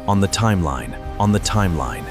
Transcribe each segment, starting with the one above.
On the timeline, on the timeline.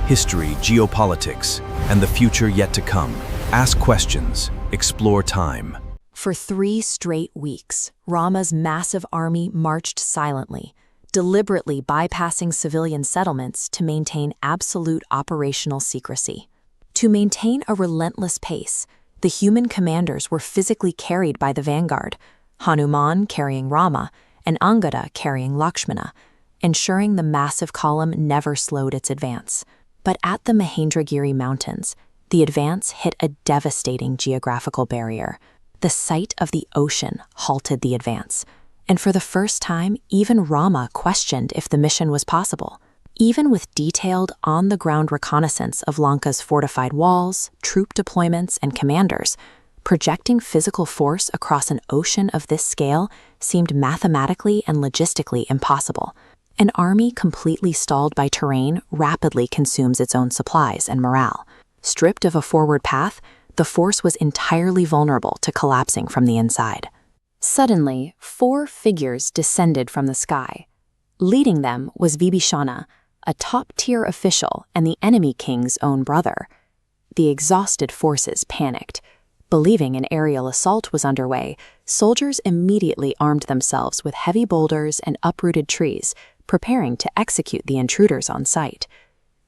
History, geopolitics, and the future yet to come. Ask questions, explore time. For 3 straight weeks, Rama's massive army marched silently, deliberately bypassing civilian settlements to maintain absolute operational secrecy. To maintain a relentless pace, the human commanders were physically carried by the Vanguard, Hanuman carrying Rama and Angada carrying Lakshmana, ensuring the massive column never slowed its advance. But at the Mahendragiri Mountains, the advance hit a devastating geographical barrier. The sight of the ocean halted the advance, and for the first time, even Rama questioned if the mission was possible. Even with detailed, on-the-ground reconnaissance of Lanka's fortified walls, troop deployments, and commanders, projecting physical force across an ocean of this scale seemed mathematically and logistically impossible. An army completely stalled by terrain rapidly consumes its own supplies and morale. Stripped of a forward path, the force was entirely vulnerable to collapsing from the inside. Suddenly, 4 figures descended from the sky. Leading them was Vibhishana, a top-tier official and the enemy king's own brother. The exhausted forces panicked. Believing an aerial assault was underway, soldiers immediately armed themselves with heavy boulders and uprooted trees, preparing to execute the intruders on sight.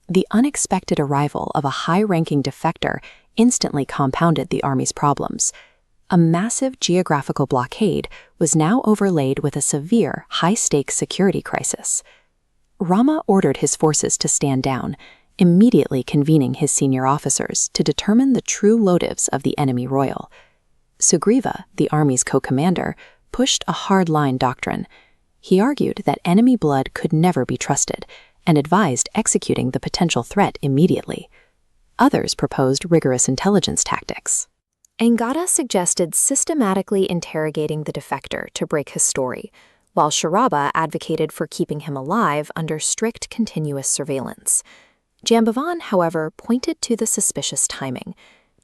The unexpected arrival of a high-ranking defector instantly compounded the army's problems. A massive geographical blockade was now overlaid with a severe, high-stakes security crisis. Rama ordered his forces to stand down, immediately convening his senior officers to determine the true motives of the enemy royal. Sugriva, the army's co-commander, pushed a hard-line doctrine. He argued that enemy blood could never be trusted, and advised executing the potential threat immediately. Others proposed rigorous intelligence tactics. Angada suggested systematically interrogating the defector to break his story, while Sharaba advocated for keeping him alive under strict continuous surveillance. Jambavan, however, pointed to the suspicious timing.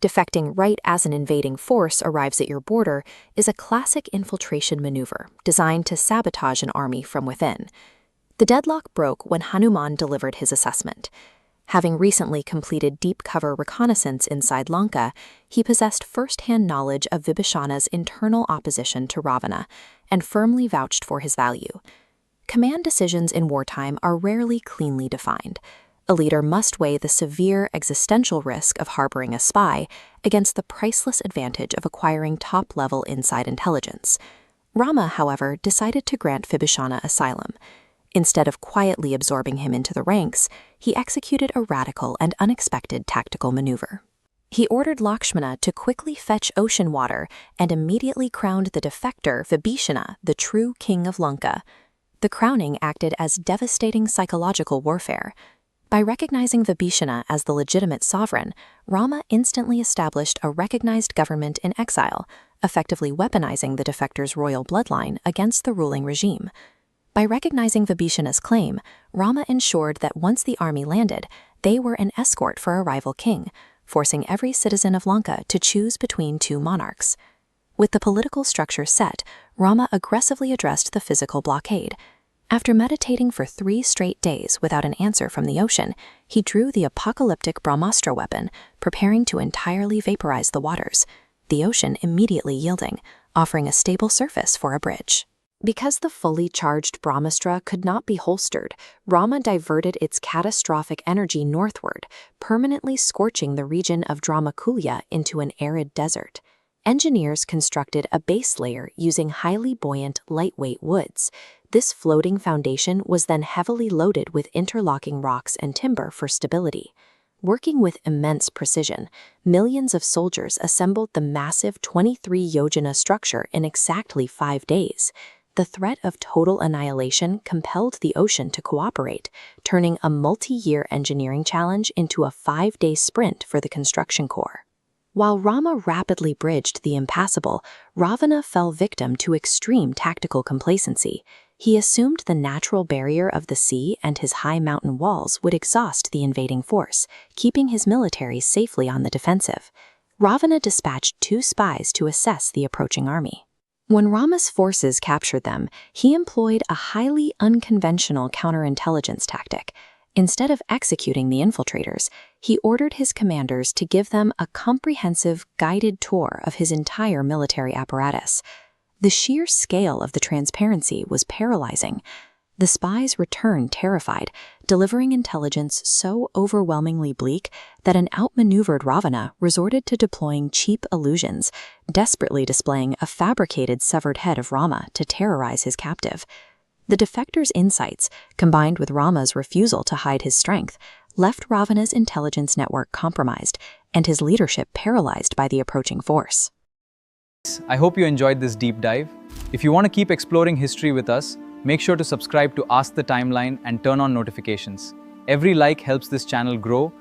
Defecting right as an invading force arrives at your border is a classic infiltration maneuver designed to sabotage an army from within. The deadlock broke when Hanuman delivered his assessment. Having recently completed deep cover reconnaissance inside Lanka, he possessed first-hand knowledge of Vibhishana's internal opposition to Ravana and firmly vouched for his value. Command decisions in wartime are rarely cleanly defined. A leader must weigh the severe existential risk of harboring a spy against the priceless advantage of acquiring top-level inside intelligence. Rama, however, decided to grant Vibhishana asylum. Instead of quietly absorbing him into the ranks, he executed a radical and unexpected tactical maneuver. He ordered Lakshmana to quickly fetch ocean water and immediately crowned the defector Vibhishana the true King of Lanka. The crowning acted as devastating psychological warfare. By recognizing Vibhishana as the legitimate sovereign, Rama instantly established a recognized government in exile, effectively weaponizing the defector's royal bloodline against the ruling regime. By recognizing Vibhishana's claim, Rama ensured that once the army landed, they were an escort for a rival king, forcing every citizen of Lanka to choose between 2 monarchs. With the political structure set, Rama aggressively addressed the physical blockade. After meditating for 3 straight days without an answer from the ocean, he drew the apocalyptic Brahmastra weapon, preparing to entirely vaporize the waters, the ocean immediately yielding, offering a stable surface for a bridge. Because the fully charged Brahmastra could not be holstered, Rama diverted its catastrophic energy northward, permanently scorching the region of Dramakulya into an arid desert. Engineers constructed a base layer using highly buoyant, lightweight woods. This floating foundation was then heavily loaded with interlocking rocks and timber for stability. Working with immense precision, millions of soldiers assembled the massive 23-yojana structure in exactly 5 days. The threat of total annihilation compelled the ocean to cooperate, turning a multi-year engineering challenge into a 5-day sprint for the construction corps. While Rama rapidly bridged the impassable, Ravana fell victim to extreme tactical complacency. He assumed the natural barrier of the sea and his high mountain walls would exhaust the invading force, keeping his military safely on the defensive. Ravana dispatched 2 spies to assess the approaching army. When Rama's forces captured them, he employed a highly unconventional counterintelligence tactic. Instead of executing the infiltrators, he ordered his commanders to give them a comprehensive guided tour of his entire military apparatus. The sheer scale of the transparency was paralyzing. The spies returned terrified, delivering intelligence so overwhelmingly bleak that an outmaneuvered Ravana resorted to deploying cheap illusions, desperately displaying a fabricated severed head of Rama to terrorize his captive. The defector's insights, combined with Rama's refusal to hide his strength, left Ravana's intelligence network compromised and his leadership paralyzed by the approaching force. I hope you enjoyed this deep dive. If you want to keep exploring history with us, make sure to subscribe to Ask the Timeline and turn on notifications. Every like helps this channel grow